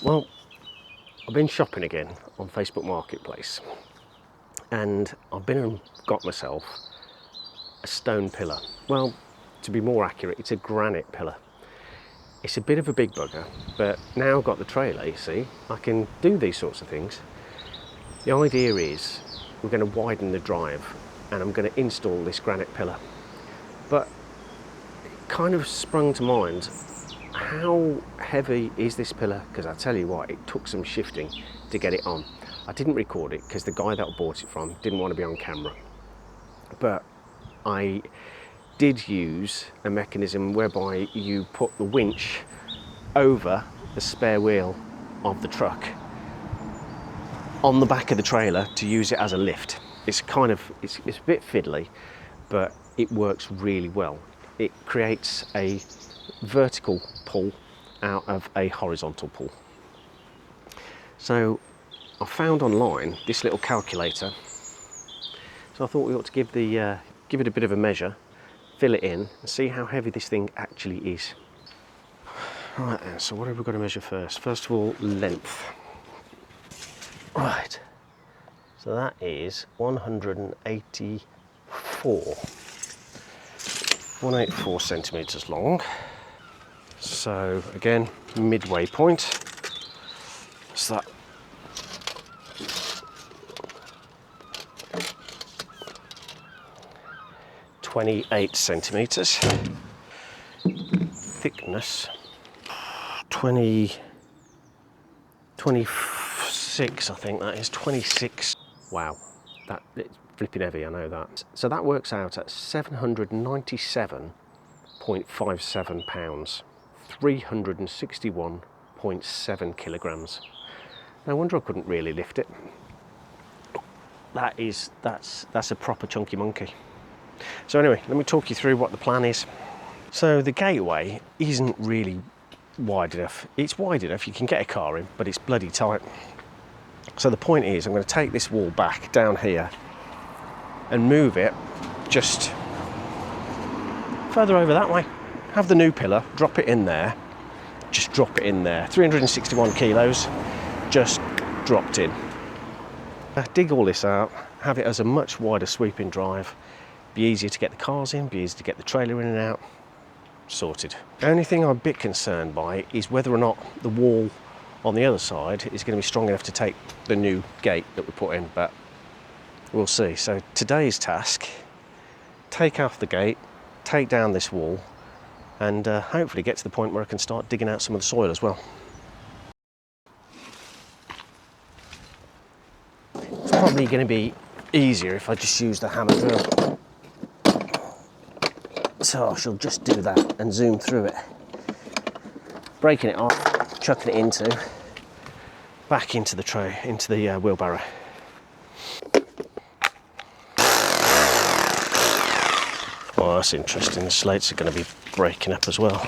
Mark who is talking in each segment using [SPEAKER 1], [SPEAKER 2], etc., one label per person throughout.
[SPEAKER 1] Well, I've been shopping again on Facebook Marketplace, and I've been and got myself a stone pillar. Well, to be more accurate, it's a granite pillar. It's a bit of a big bugger, but now I've got the trailer, you see, I can do these sorts of things. The idea is we're going to widen the drive and I'm going to install this granite pillar. But it kind of sprung to mind, how heavy is this pillar? Because I tell you what, it took some shifting to get it on. I didn't record it because the guy that I bought it from didn't want to be on camera. But I did use a mechanism whereby you put the winch over the spare wheel of the truck on the back of the trailer to use it as a lift. It's a bit fiddly, but it works really well. It creates a vertical pull out of a horizontal pull. So I found online this little calculator, so I thought we ought to give it a bit of a measure, fill it in and see how heavy this thing actually is. Right then, so what have we got to measure first? First of all, length. Right, so that is 184 centimetres long. So again, midway point. So that 28 centimetres. Thickness 26, I think that is 26. Wow, that it's flipping heavy, I know that. So that works out at 797.57 pounds, 361.7 kilograms. No wonder I couldn't really lift it. That's a proper chunky monkey. So anyway, let me talk you through what the plan is. So the gateway isn't really wide enough. It's wide enough, you can get a car in, but it's bloody tight. So the point is, I'm going to take this wall back down here and move it just further over that way. Have the new pillar, drop it in there, just drop it in there. 361 kilos, just dropped in. Dig all this out, have it as a much wider sweeping drive, be easier to get the cars in, be easier to get the trailer in and out, sorted. The only thing I'm a bit concerned by is whether or not the wall on the other side is going to be strong enough to take the new gate that we put in, but we'll see. So today's task, take off the gate, take down this wall, and hopefully get to the point where I can start digging out some of the soil as well. It's probably going to be easier if I just use the hammer drill. So I shall just do that and zoom through it. Breaking it off, chucking it back into the tray, into the wheelbarrow. Oh, that's interesting. The slates are going to be breaking up as well.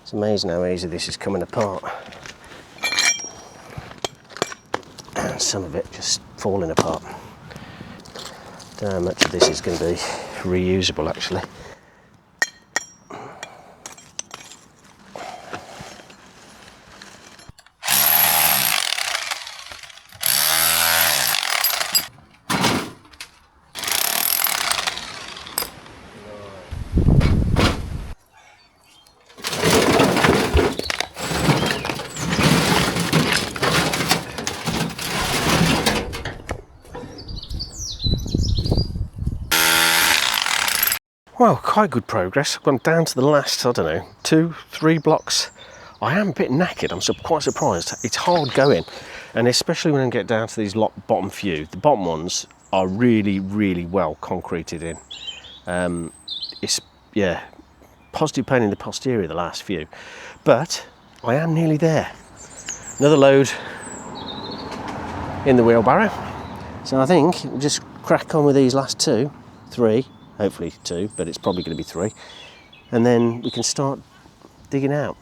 [SPEAKER 1] It's amazing how easy this is coming apart. And some of it just falling apart. Don't know how much of this is going to be reusable actually. Well, quite good progress. I've gone down to the last, I don't know, 2-3 blocks. I am a bit knackered, I'm quite surprised. It's hard going, and especially when I get down to these bottom few. The bottom ones are really, really well concreted in. It's, yeah, positive pain in the posterior, the last few. But I am nearly there. Another load, in the wheelbarrow. So I think we'll just crack on with these last 2, 3, hopefully 2, but it's probably going to be 3, and then we can start digging out.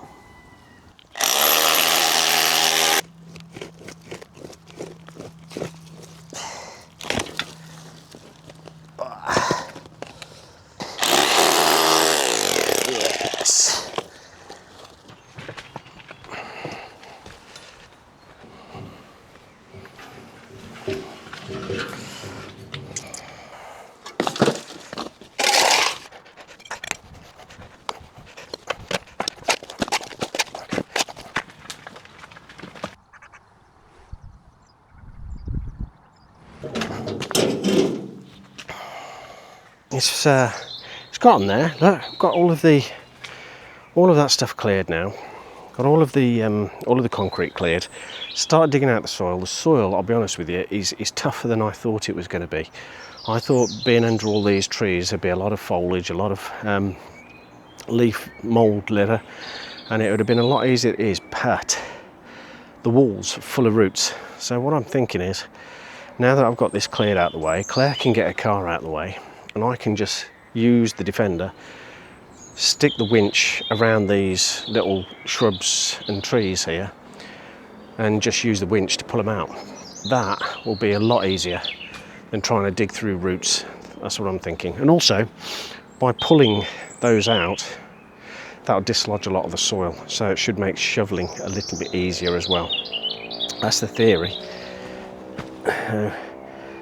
[SPEAKER 1] Yes. It's gotten there. Look, I've got all of that stuff cleared now. Got all of the concrete cleared. Started digging out the soil. The soil, I'll be honest with you, is tougher than I thought it was going to be. I thought being under all these trees there'd be a lot of foliage, a lot of leaf mould litter, and it would have been a lot easier than it is, but the wall's full of roots. So what I'm thinking is, now that I've got this cleared out of the way, Claire can get her car out of the way, and I can just use the Defender, stick the winch around these little shrubs and trees here, and just use the winch to pull them out. That will be a lot easier than trying to dig through roots. That's what I'm thinking. And also, by pulling those out, that'll dislodge a lot of the soil, so it should make shoveling a little bit easier as well. That's the theory.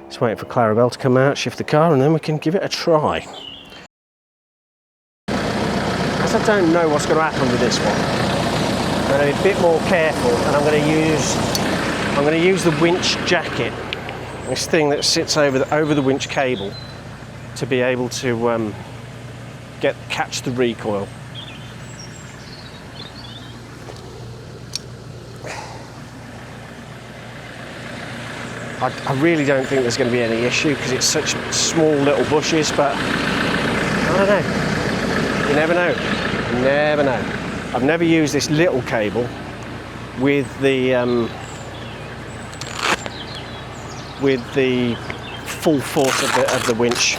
[SPEAKER 1] Just waiting for Clarabelle to come out, shift the car, and then we can give it a try. As I don't know what's going to happen with this one, I'm going to be a bit more careful, and I'm going to use the winch jacket, this thing that sits over the winch cable, to be able to catch the recoil. I really don't think there's going to be any issue because it's such small little bushes, but I don't know. You never know. You never know. I've never used this little cable with the full force of the winch.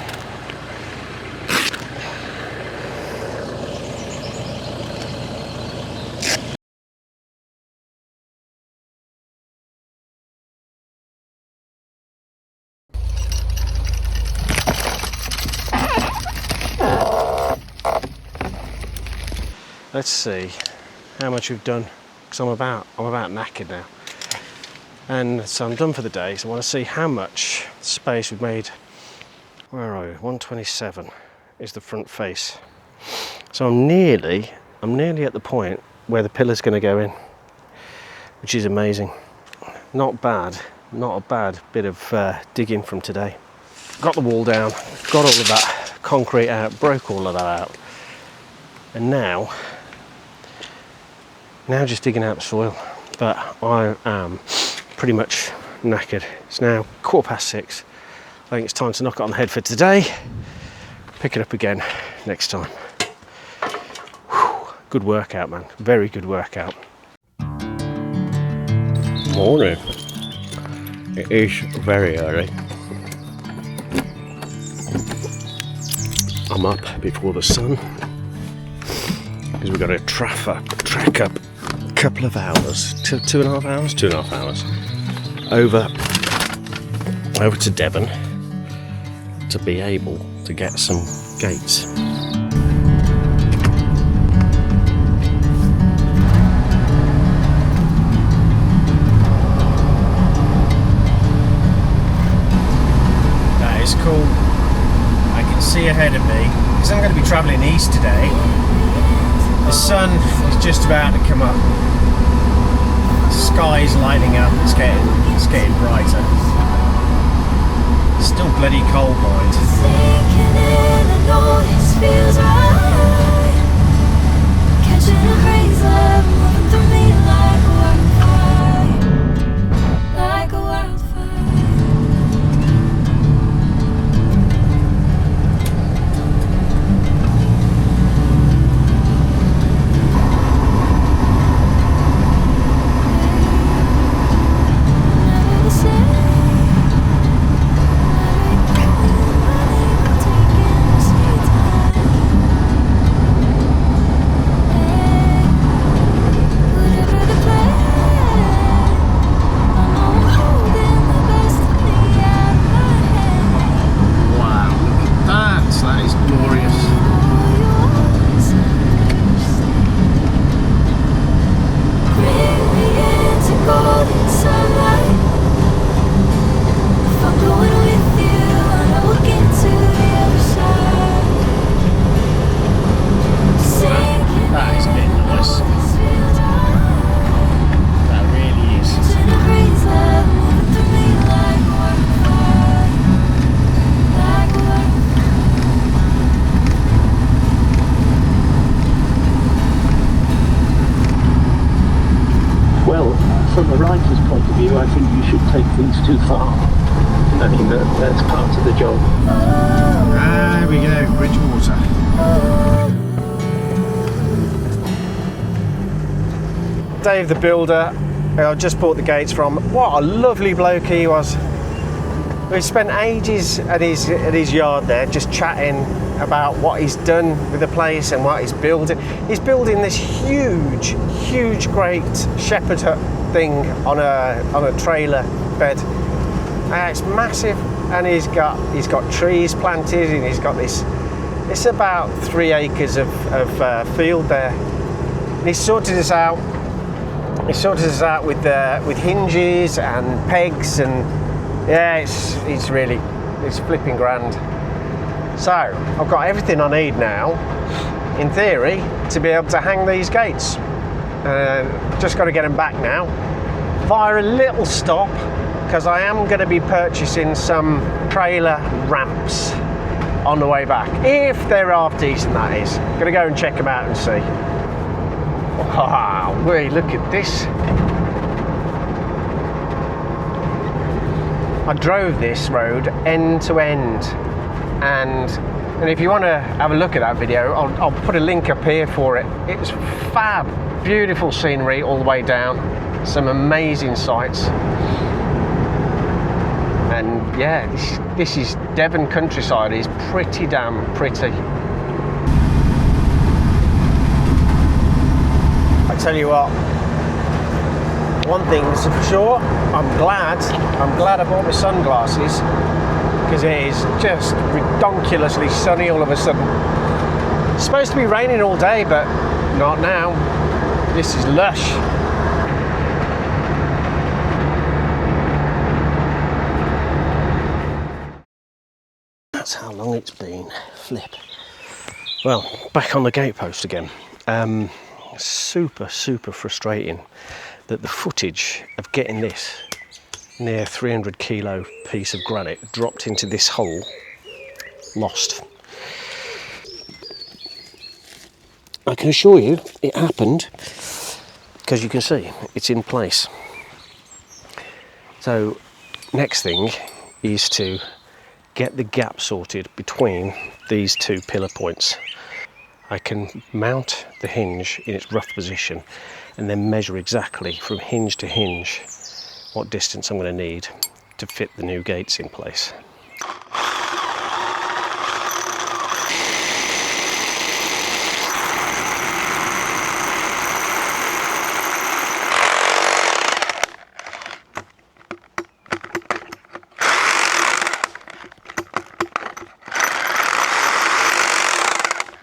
[SPEAKER 1] Let's see how much we've done, because I'm about knackered now, and so I'm done for the day. So I want to see how much space we've made. Where are we? 127 is the front face. So I'm nearly at the point where the pillar's going to go in, which is amazing. Not bad, not a bad bit of digging from today. Got the wall down, got all of that concrete out, broke all of that out, and now just digging out the soil. But I am pretty much knackered. It's now 6:15. I think it's time to knock it on the head for today. Pick it up again next time. Whew, good workout, man. Very good workout. Morning. It is very early. I'm up before the sun because we've got to track up a couple of hours, 2.5 hours, 2.5 hours over to Devon to be able to get some gates. That is cool. I can see ahead of me because I'm going to be travelling east today. The sun is just about to come up. The sky is lighting up. It's getting brighter. It's still bloody cold, mind. Catching a breeze, moving through me like a wildfire, like a wildfire. Never the same.
[SPEAKER 2] I think you should take things too far. I mean, that's part of the job.
[SPEAKER 3] There we go, Bridgewater.
[SPEAKER 1] Dave the builder, I just bought the gates from. What a lovely bloke he was. We spent ages at his yard there just chatting about what he's done with the place and what he's building. He's building this huge great shepherd hut thing on a trailer bed. It's massive, and he's got trees planted, and he's got this. It's about 3 acres of field there. And he's sorted us out. He sorted us out with hinges and pegs, and yeah, it's flipping grand. So I've got everything I need now, in theory, to be able to hang these gates. Just got to get them back now via a little stop, because I am going to be purchasing some trailer ramps on the way back, if they're half decent, that is. Going to go and check them out and see. Wow, look at this. I drove this road end to end, and if you want to have a look at that video, I'll put a link up here for it. It's fab, beautiful scenery all the way down, some amazing sights, and yeah, this is Devon countryside. Is pretty damn pretty. I tell you what, one thing's for sure, I'm glad I bought my sunglasses, because it is just redonkulously sunny all of a sudden. It's supposed to be raining all day, but not now. This is lush. That's how long it's been. Flip. Well, back on the gatepost again. Super frustrating that the footage of getting this near 300 kilo piece of granite dropped into this hole, lost. I can assure you it happened, because you can see it's in place. So next thing is to get the gap sorted between these two pillar points. I can mount the hinge in its rough position and then measure exactly from hinge to hinge what distance I'm going to need to fit the new gates in place.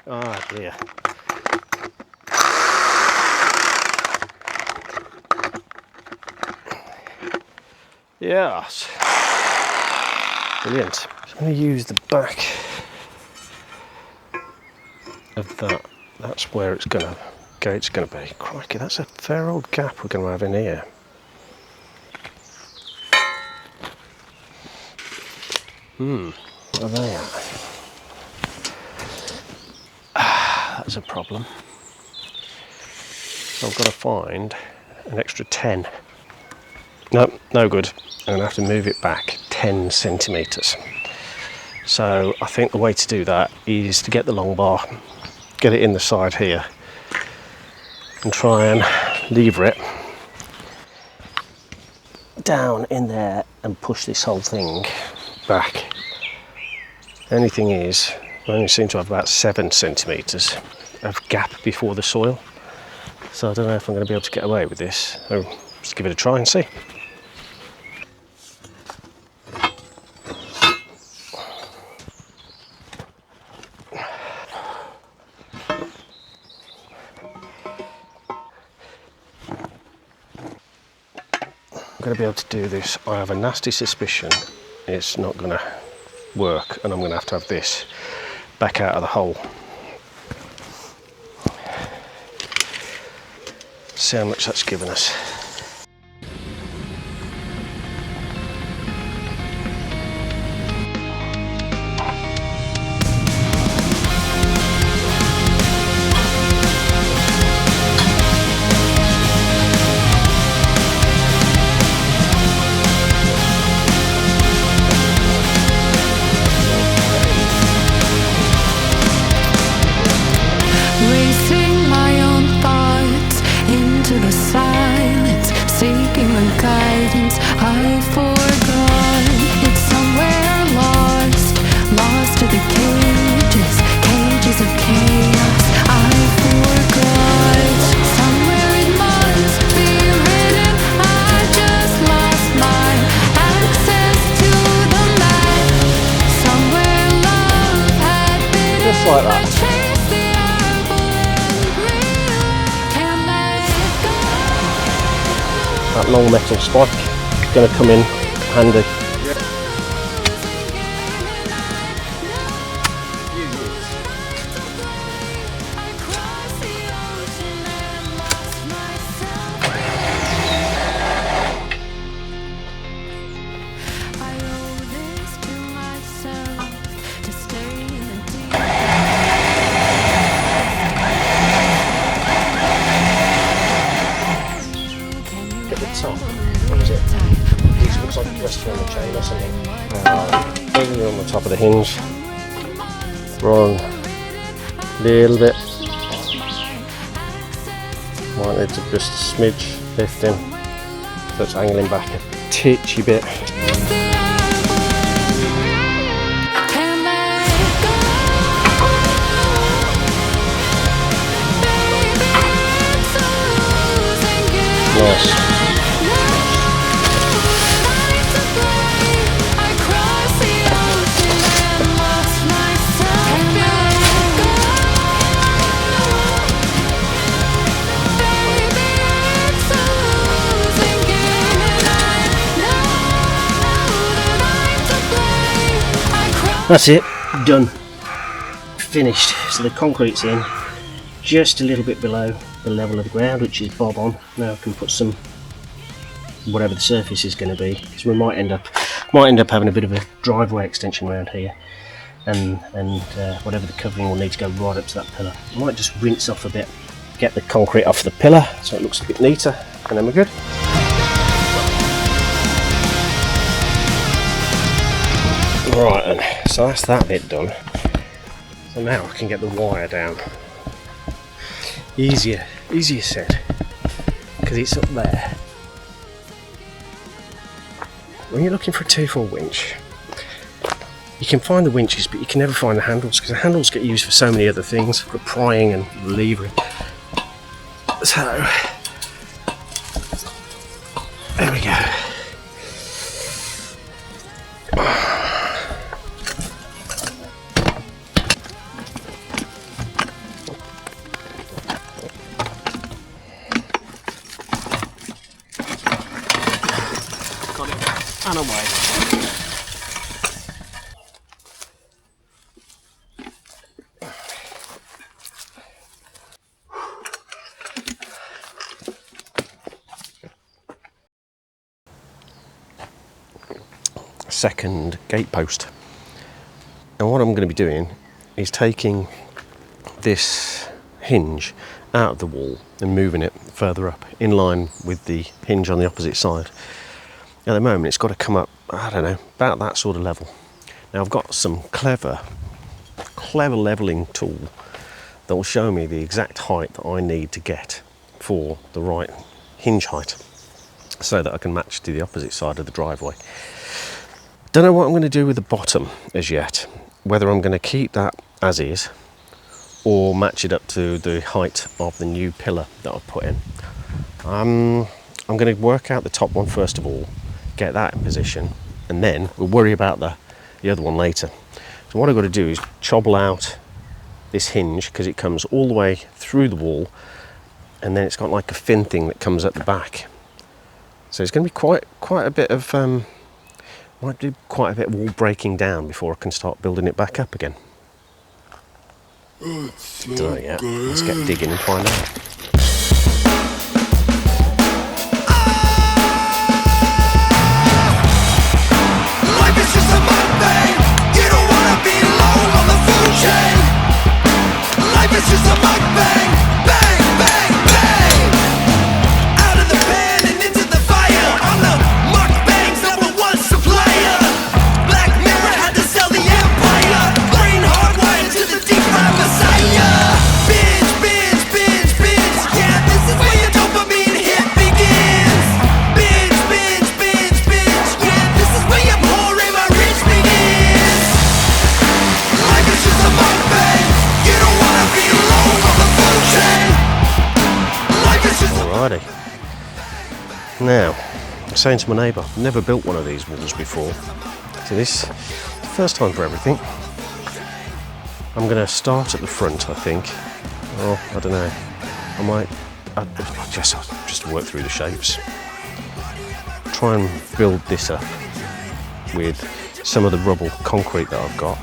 [SPEAKER 1] Ah dear. Yes. Brilliant. I'm going to use the back of that. That's where it's going to gate's going to be. Crikey, that's a fair old gap we're going to have in here. What are they at? That's a problem. So I've got to find an extra 10. Nope, no good. I'm going to have to move it back 10 centimetres. So I think the way to do that is to get the long bar, get it in the side here, and try and lever it down in there and push this whole thing back. The only thing is, I only seem to have about 7 centimetres of gap before the soil. So I don't know if I'm going to be able to get away with this. So let's give it a try and see. I'm going to be able to do this. I have a nasty suspicion it's not going to work, and I'm going to have this back out of the hole. See how much that's given us. like that. That long metal spike is going to come in handy. At the top, what is it? This looks like it's resting on the chain or something. Maybe on the top of the hinge. Wrong. Little bit. Might need to just a smidge lift in. So it's angling back a titchy bit. Nice. That's it, done, finished. So the concrete's in, just a little bit below the level of the ground, which is bob on. Now I can put some, whatever the surface is going to be, because we might end up having a bit of a driveway extension around here, and whatever the covering will need to go right up to that pillar. I might just rinse off a bit, get the concrete off the pillar so it looks a bit neater, and then we're good. Right then, so that's that bit done. So now I can get the wire down. Easier said, because it's up there. When you're looking for a 2-4 winch, you can find the winches, but you can never find the handles, because the handles get used for so many other things, for prying and levering. So, there we go. And away. Second gate post. And what I'm going to be doing is taking this hinge out of the wall and moving it further up in line with the hinge on the opposite side. At the moment it's got to come up, I don't know, about that sort of level. Now I've got some clever levelling tool that will show me the exact height that I need to get for the right hinge height, so that I can match to the opposite side of the driveway. Don't know what I'm going to do with the bottom as yet, whether I'm going to keep that as is or match it up to the height of the new pillar that I've put in. I'm going to work out the top one first of all, get that in position, and then we'll worry about the other one later. So what I've got to do is chobble out this hinge, because it comes all the way through the wall, and then it's got like a fin thing that comes at the back. So it's going to be quite a bit of might do quite a bit of wall breaking down before I can start building it back up again. Don't know yet. Let's get digging and find out.
[SPEAKER 4] It's just a mukbang, bang, bang, bang. Out of the pan and into the fire. I'm the mukbang's #1 supplier. Black Mirror had to sell the empire. Brain hardwired to the deep fried messiah. Binge, binge, binge, binge. Yeah, this is where your dopamine hit begins. Binge, binge, binge, binge. Yeah, this is where your pouring my rich begins. Life is just a mukbang. You don't wanna be alone on the food chain. Life is just
[SPEAKER 1] Alrighty. Now, I'm saying to my neighbour, I've never built one of these walls before. So this, first time for everything. I'm going to start at the front, I think. Or, I don't know. I'll just work through the shapes. Try and build this up with some of the rubble concrete that I've got.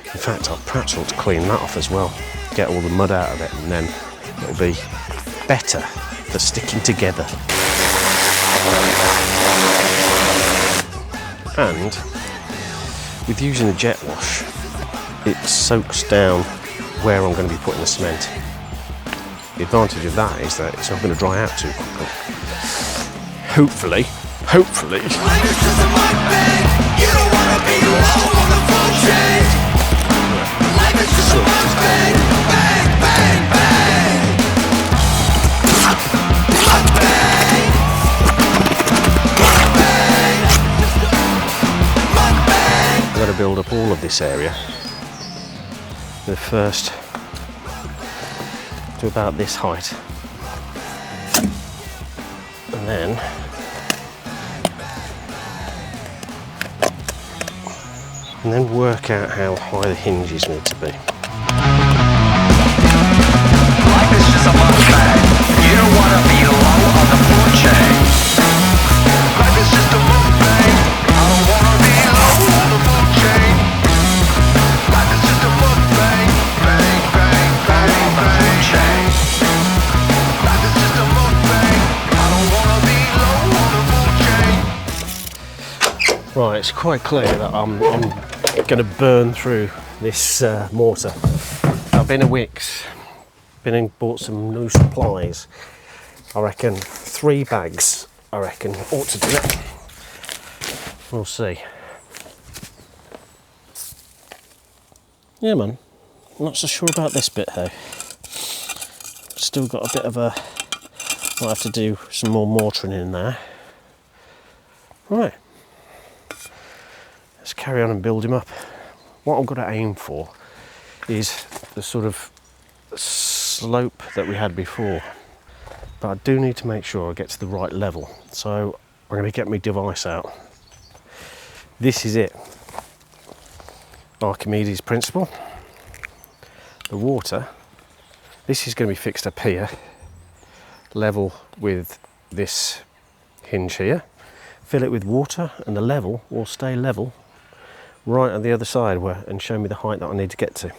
[SPEAKER 1] In fact, I'll perhaps want to clean that off as well. Get all the mud out of it, and then it'll be better for sticking together. And with using a jet wash, it soaks down where I'm going to be putting the cement. The advantage of that is that it's not going to dry out too quickly. Hopefully.
[SPEAKER 4] Life is just a mukbang. You don't wanna be low on the food chain. Life is just a mukbang. Bang, bang, bang. Mukbang. Mukbang. Mukbang.
[SPEAKER 1] I've got to build up all of this area. The first to about this height. And then work out how high the hinges need to be.
[SPEAKER 4] Life is just a mukbang. You don't wanna be low on the food chain. Life is just a mukbang. I don't wanna be low on the food chain. Life is just a mukbang. Bang, bang, bang, bang, chain. Life is just a mukbang. I don't wanna be low on the food chain.
[SPEAKER 1] Right, it's quite clear that I'm going to burn through this mortar. I've been to Wickes, been and bought some new supplies. I reckon 3 bags, ought to do it. We'll see. Yeah man, I'm not so sure about this bit though. Still got a bit of a, might have to do some more mortaring in there. Right. Let's carry on and build him up. What I've got to aim for is the sort of slope that we had before, but I do need to make sure I get to the right level. So I'm going to get my device out. This is it. Archimedes principle. The water, this is going to be fixed up here, level with this hinge here. Fill it with water and the level will stay level right on the other side and show me the height that I need to get to.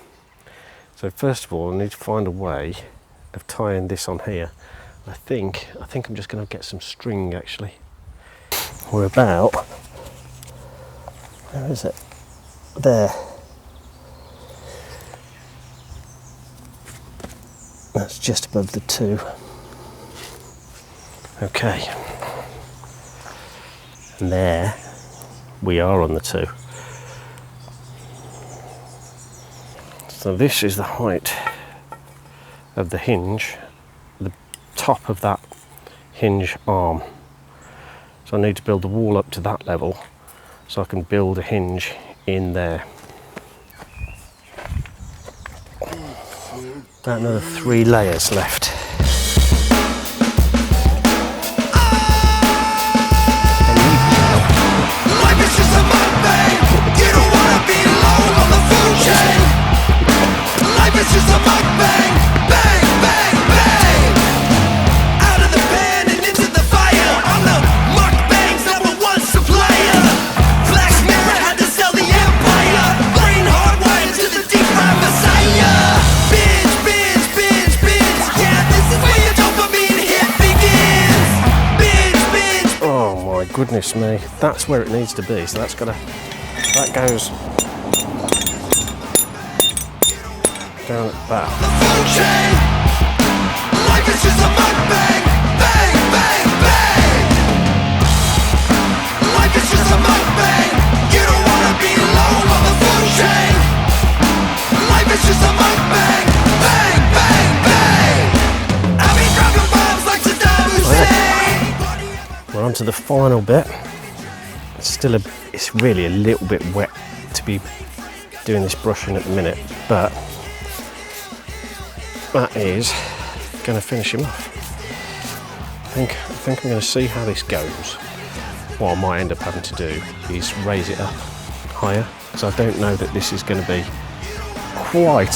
[SPEAKER 1] So first of all I need to find a way of tying this on here. I think I'm just going to get some string actually. We're about, where is it? There. That's just above the 2. Okay. And there we are on the 2. So this is the height of the hinge, the top of that hinge arm. So I need to build the wall up to that level so I can build a hinge in there. About another 3 layers left.
[SPEAKER 4] Life is just a mukbang. You don't wanna be low on the food chain. Life is just a mukbang. Bang, bang, bang. Out of the pan and into the fire. I'm the mukbang's #1 supplier. Black Mirror had to sell the empire. Brain hardwired to the deep fried messiah. Binge, binge, binge, binge. Yeah, this is where your dopamine hit begins. Binge, binge.
[SPEAKER 1] Oh my goodness me, that's where it needs to be. So that goes down at the back.
[SPEAKER 4] The food chain. Life is just a mukbang. Bang, bang, bang. Life is just a mukbang. You don't wanna be low on the food chain. Life is just a mukbang. Bang, bang, bang. I'll be dropping bombs like Saddam Hussein.
[SPEAKER 1] We're on to the final bit. It's really a little bit wet to be doing this brushing at the minute, but that is going to finish him off. I think I'm going to see how this goes. What I might end up having to do is raise it up higher, because I don't know that this is going to be quite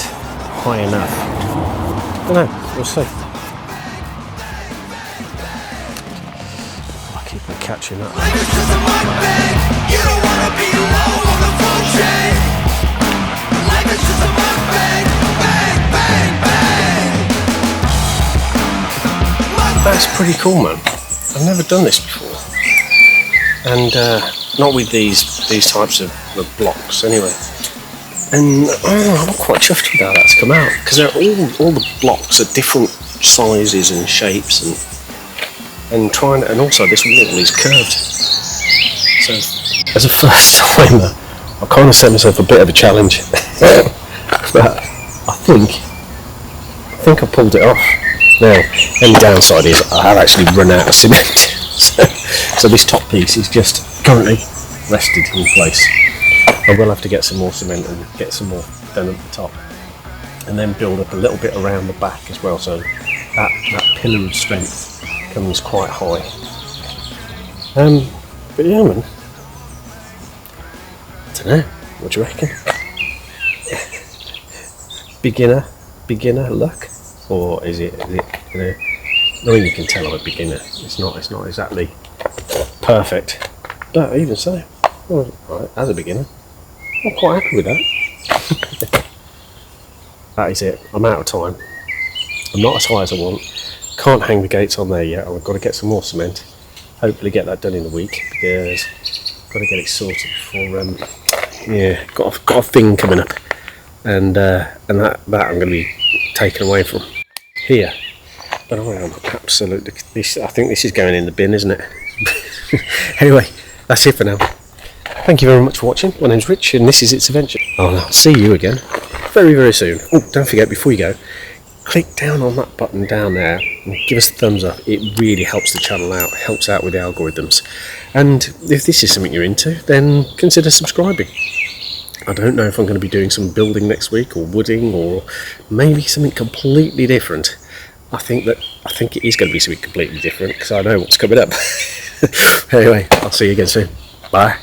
[SPEAKER 1] high enough. I don't know, we'll see. I keep on catching up.
[SPEAKER 4] Life is just a mukbang. You don't wanna be low on the food chain. Life is just a mukbang. Bang, bang, bang.
[SPEAKER 1] That's pretty cool, man. I've never done this before. And not with these types of blocks anyway. And I'm quite chuffed with how that's come out, because all the blocks are different sizes and shapes, and also this wall is curved. So as a first timer, I kind of set myself a bit of a challenge, but I think I pulled it off. Now, the only downside is I have actually run out of cement. So this top piece is just currently rested in place. I will have to get some more cement and get some more done at the top, and then build up a little bit around the back as well, so that pillar of strength comes quite high. But yeah, man, I don't know, what do you reckon? beginner luck, or is it you know, I mean, you can tell I'm a beginner. It's not exactly perfect, but even so, well, right, as a beginner, I'm quite happy with that. That is it. I'm out of time. I'm not as high as I want. Can't hang the gates on there yet. I've got to get some more cement. Hopefully get that done in a week, because I've got to get it sorted before. Got a thing coming up, and that I'm going to be taken away from here. But I am absolutely. I think this is going in the bin, isn't it? Anyway, that's it for now. Thank you very much for watching. My name's Rich, and this is It's Adventure. I'll see you again very, very soon. Oh, don't forget, before you go, click down on that button down there and give us a thumbs up. It really helps the channel out, helps out with the algorithms. And if this is something you're into, then consider subscribing. I don't know if I'm going to be doing some building next week, or wooding, or maybe something completely different. I think it is going to be something completely different, because I know what's coming up. Anyway, I'll see you again soon. Bye.